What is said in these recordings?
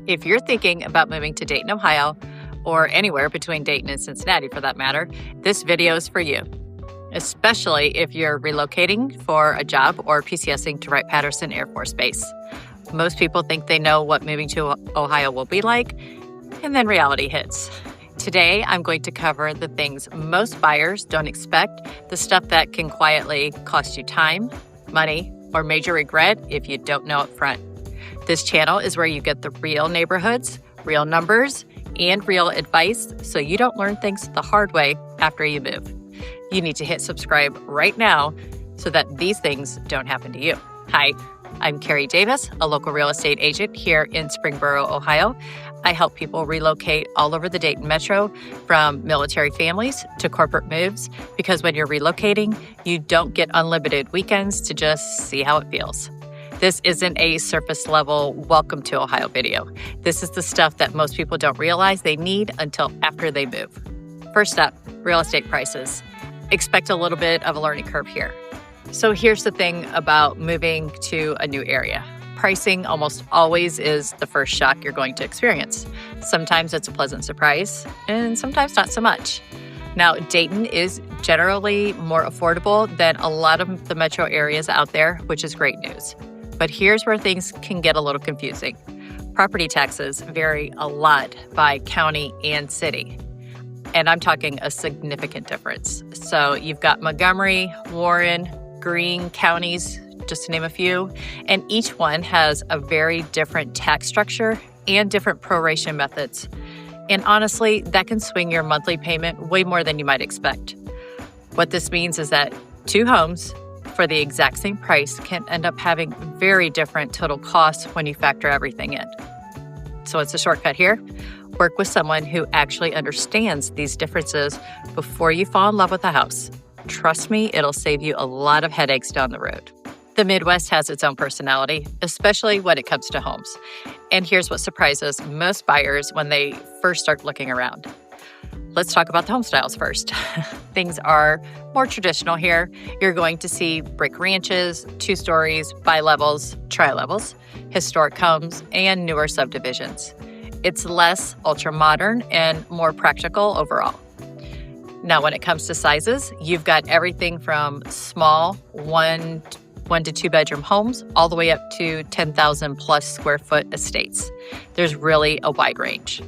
If you're thinking about moving to Dayton, Ohio, or anywhere between Dayton and Cincinnati for that matter, this video is for you, especially if you're relocating for a job or PCSing to Wright-Patterson Air Force Base. Most people think they know what moving to Ohio will be like, and then reality hits. Today, I'm going to cover the things most buyers don't expect, the stuff that can quietly cost you time, money, or major regret if you don't know up front. This channel is where you get the real neighborhoods, real numbers, and real advice so you don't learn things the hard way after you move. You need to hit subscribe right now so that these things don't happen to you. Hi, I'm Carrie Davis, a local real estate agent here in Springboro, Ohio. I help people relocate all over the Dayton metro, from military families to corporate moves, because when you're relocating, you don't get unlimited weekends to just see how it feels. This isn't a surface level welcome to Ohio video. This is the stuff that most people don't realize they need until after they move. First up, real estate prices. Expect a little bit of a learning curve here. So here's the thing about moving to a new area. Pricing almost always is the first shock you're going to experience. Sometimes it's a pleasant surprise, and sometimes not so much. Now, Dayton is generally more affordable than a lot of the metro areas out there, which is great news. But here's where things can get a little confusing. Property taxes vary a lot by county and city. And I'm talking a significant difference. So you've got Montgomery, Warren, Greene counties, just to name a few, and each one has a very different tax structure and different proration methods. And honestly, that can swing your monthly payment way more than you might expect. What this means is that two homes for the exact same price can end up having very different total costs when you factor everything in. So it's a shortcut here. Work with someone who actually understands these differences before you fall in love with a house. Trust me, it'll save you a lot of headaches down the road. The Midwest has its own personality, especially when it comes to homes. And here's what surprises most buyers when they first start looking around. Let's talk about the home styles first. Things are more traditional here. You're going to see brick ranches, 2 stories, bi-levels, tri-levels, historic homes, and newer subdivisions. It's less ultra-modern and more practical overall. Now, when it comes to sizes, you've got everything from small 1 to 2 bedroom homes all the way up to 10,000 plus square foot estates. There's really a wide range.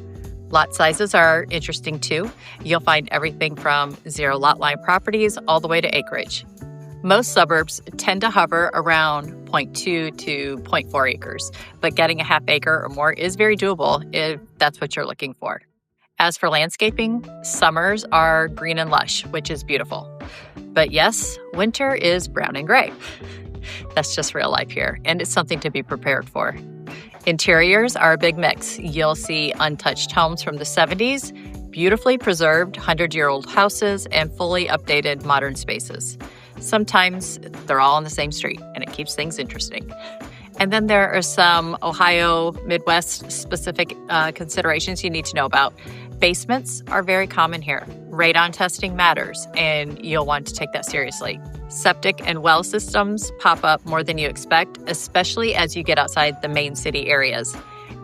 Lot sizes are interesting too. You'll find everything from 0 lot line properties all the way to acreage. Most suburbs tend to hover around 0.2 to 0.4 acres, but getting a half acre or more is very doable if that's what you're looking for. As for landscaping, summers are green and lush, which is beautiful. But yes, winter is brown and gray. That's just real life here, and it's something to be prepared for. Interiors are a big mix. You'll see untouched homes from the 70s, beautifully preserved 100-year-old houses, and fully updated modern spaces. Sometimes they're all on the same street, and it keeps things interesting. And then there are some Ohio Midwest-specific considerations you need to know about. Basements are very common here. Radon testing matters, and you'll want to take that seriously. Septic and well systems pop up more than you expect, especially as you get outside the main city areas.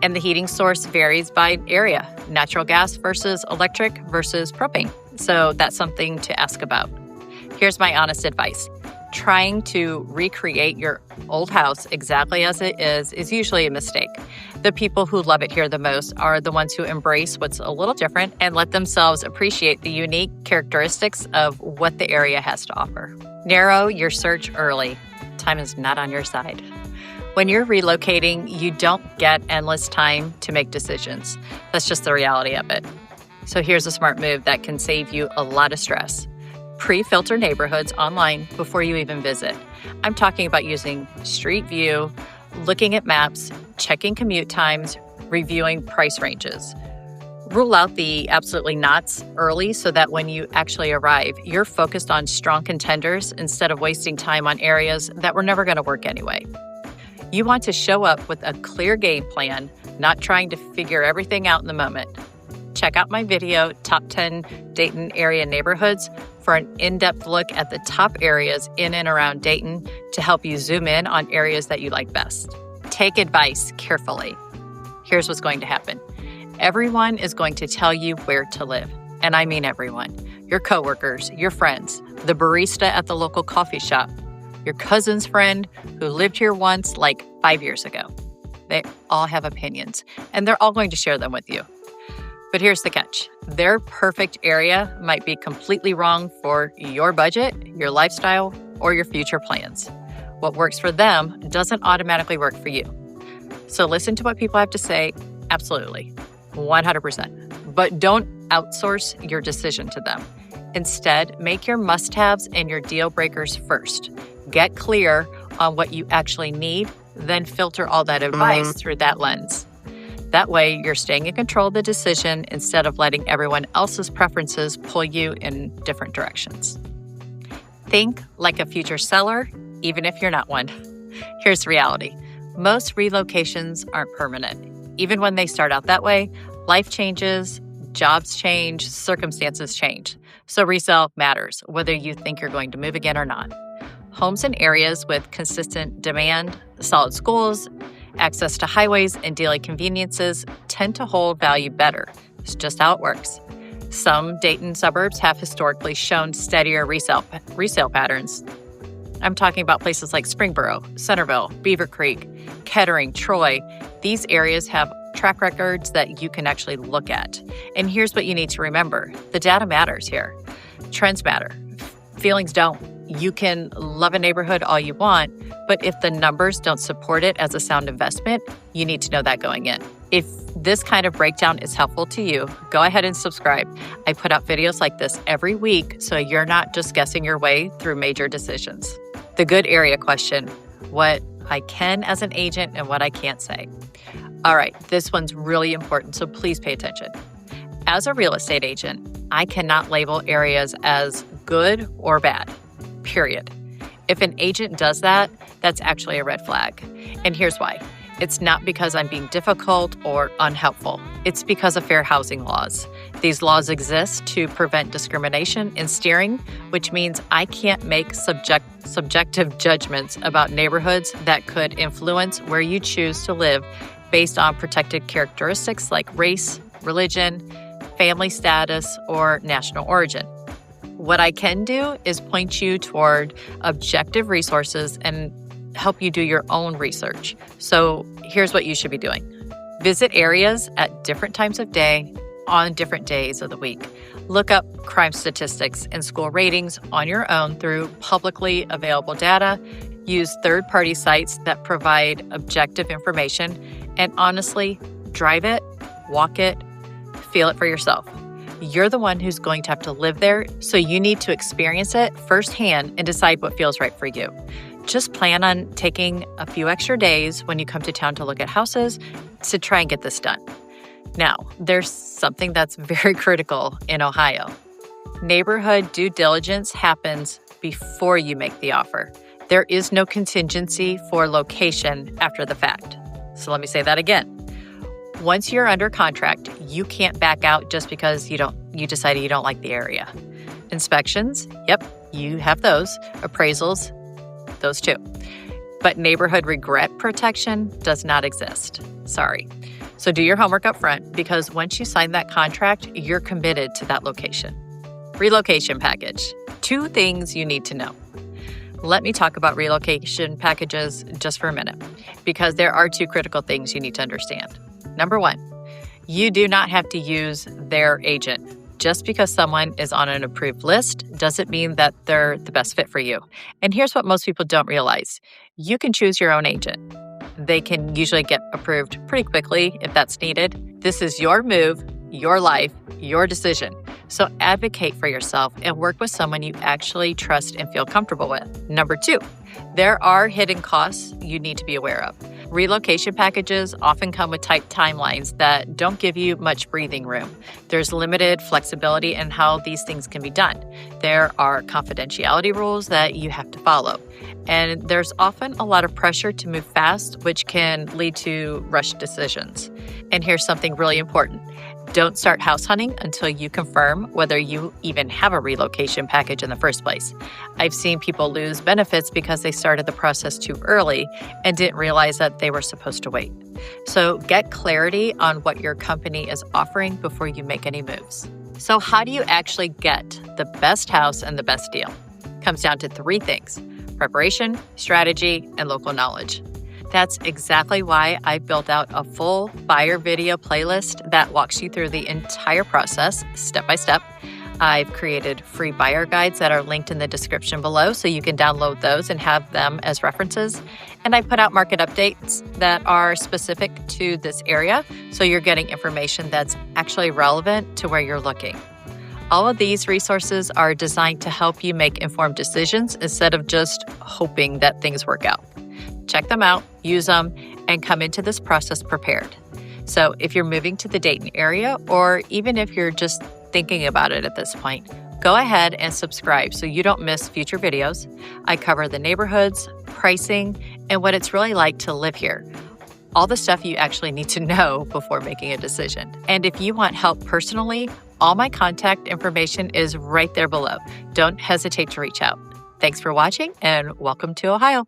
And the heating source varies by area, natural gas versus electric versus propane. So that's something to ask about. Here's my honest advice. Trying to recreate your old house exactly as it is usually a mistake. The people who love it here the most are the ones who embrace what's a little different and let themselves appreciate the unique characteristics of what the area has to offer. Narrow your search early. Time is not on your side. When you're relocating, you don't get endless time to make decisions. That's just the reality of it. So here's a smart move that can save you a lot of stress. Pre-filter neighborhoods online before you even visit. I'm talking about using Street View, looking at maps, checking commute times, reviewing price ranges. Rule out the absolutely nots early so that when you actually arrive, you're focused on strong contenders instead of wasting time on areas that were never going to work anyway. You want to show up with a clear game plan, not trying to figure everything out in the moment. Check out my video, Top 10 Dayton Area Neighborhoods, for an in-depth look at the top areas in and around Dayton to help you zoom in on areas that you like best. Take advice carefully. Here's what's going to happen. Everyone is going to tell you where to live. And I mean everyone. Your coworkers, your friends, the barista at the local coffee shop, your cousin's friend who lived here once like 5 years ago. They all have opinions, and they're all going to share them with you. But here's the catch. Their perfect area might be completely wrong for your budget, your lifestyle, or your future plans. What works for them doesn't automatically work for you. So listen to what people have to say, absolutely, 100%. But don't outsource your decision to them. Instead, make your must-haves and your deal breakers first. Get clear on what you actually need, then filter all that advice through that lens. That way, you're staying in control of the decision instead of letting everyone else's preferences pull you in different directions. Think like a future seller, even if you're not one. Here's the reality. Most relocations aren't permanent. Even when they start out that way, life changes, jobs change, circumstances change. So resale matters, whether you think you're going to move again or not. Homes in areas with consistent demand, solid schools, access to highways, and daily conveniences tend to hold value better. It's just how it works. Some Dayton suburbs have historically shown steadier resale patterns. I'm talking about places like Springboro, Centerville, Beaver Creek, Kettering, Troy. These areas have track records that you can actually look at. And here's what you need to remember. The data matters here. Trends matter. Feelings don't. You can love a neighborhood all you want, but if the numbers don't support it as a sound investment, you need to know that going in. If this kind of breakdown is helpful to you, go ahead and subscribe. I put out videos like this every week, so you're not just guessing your way through major decisions. The good area question, what I can as an agent and what I can't say. All right, this one's really important, so please pay attention. As a real estate agent, I cannot label areas as good or bad. Period. If an agent does that, that's actually a red flag. And here's why. It's not because I'm being difficult or unhelpful. It's because of fair housing laws. These laws exist to prevent discrimination in steering, which means I can't make subjective judgments about neighborhoods that could influence where you choose to live based on protected characteristics like race, religion, family status, or national origin. What I can do is point you toward objective resources and help you do your own research. So here's what you should be doing. Visit areas at different times of day on different days of the week. Look up crime statistics and school ratings on your own through publicly available data. Use third-party sites that provide objective information. And honestly, drive it, walk it, feel it for yourself. You're the one who's going to have to live there, so you need to experience it firsthand and decide what feels right for you. Just plan on taking a few extra days when you come to town to look at houses to try and get this done. Now, there's something that's very critical in Ohio. Neighborhood due diligence happens before you make the offer. There is no contingency for location after the fact. So let me say that again. Once you're under contract, you can't back out just because you decided you don't like the area. Inspections, yep, you have those. Appraisals, those too. But neighborhood regret protection does not exist. Sorry. So do your homework up front, because once you sign that contract, you're committed to that location. Relocation package. 2 things you need to know. Let me talk about relocation packages just for a minute, because there are 2 critical things you need to understand. Number 1, you do not have to use their agent. Just because someone is on an approved list doesn't mean that they're the best fit for you. And here's what most people don't realize. You can choose your own agent. They can usually get approved pretty quickly if that's needed. This is your move, your life, your decision. So advocate for yourself and work with someone you actually trust and feel comfortable with. Number 2, there are hidden costs you need to be aware of. Relocation packages often come with tight timelines that don't give you much breathing room. There's limited flexibility in how these things can be done. There are confidentiality rules that you have to follow. And there's often a lot of pressure to move fast, which can lead to rushed decisions. And here's something really important. Don't start house hunting until you confirm whether you even have a relocation package in the first place. I've seen people lose benefits because they started the process too early and didn't realize that they were supposed to wait. So get clarity on what your company is offering before you make any moves. So how do you actually get the best house and the best deal? It comes down to 3 things: preparation, strategy, and local knowledge. That's exactly why I built out a full buyer video playlist that walks you through the entire process, step by step. I've created free buyer guides that are linked in the description below, so you can download those and have them as references. And I put out market updates that are specific to this area, so you're getting information that's actually relevant to where you're looking. All of these resources are designed to help you make informed decisions instead of just hoping that things work out. Check them out, use them, and come into this process prepared. So if you're moving to the Dayton area, or even if you're just thinking about it at this point, go ahead and subscribe so you don't miss future videos. I cover the neighborhoods, pricing, and what it's really like to live here. All the stuff you actually need to know before making a decision. And if you want help personally, all my contact information is right there below. Don't hesitate to reach out. Thanks for watching, and welcome to Ohio.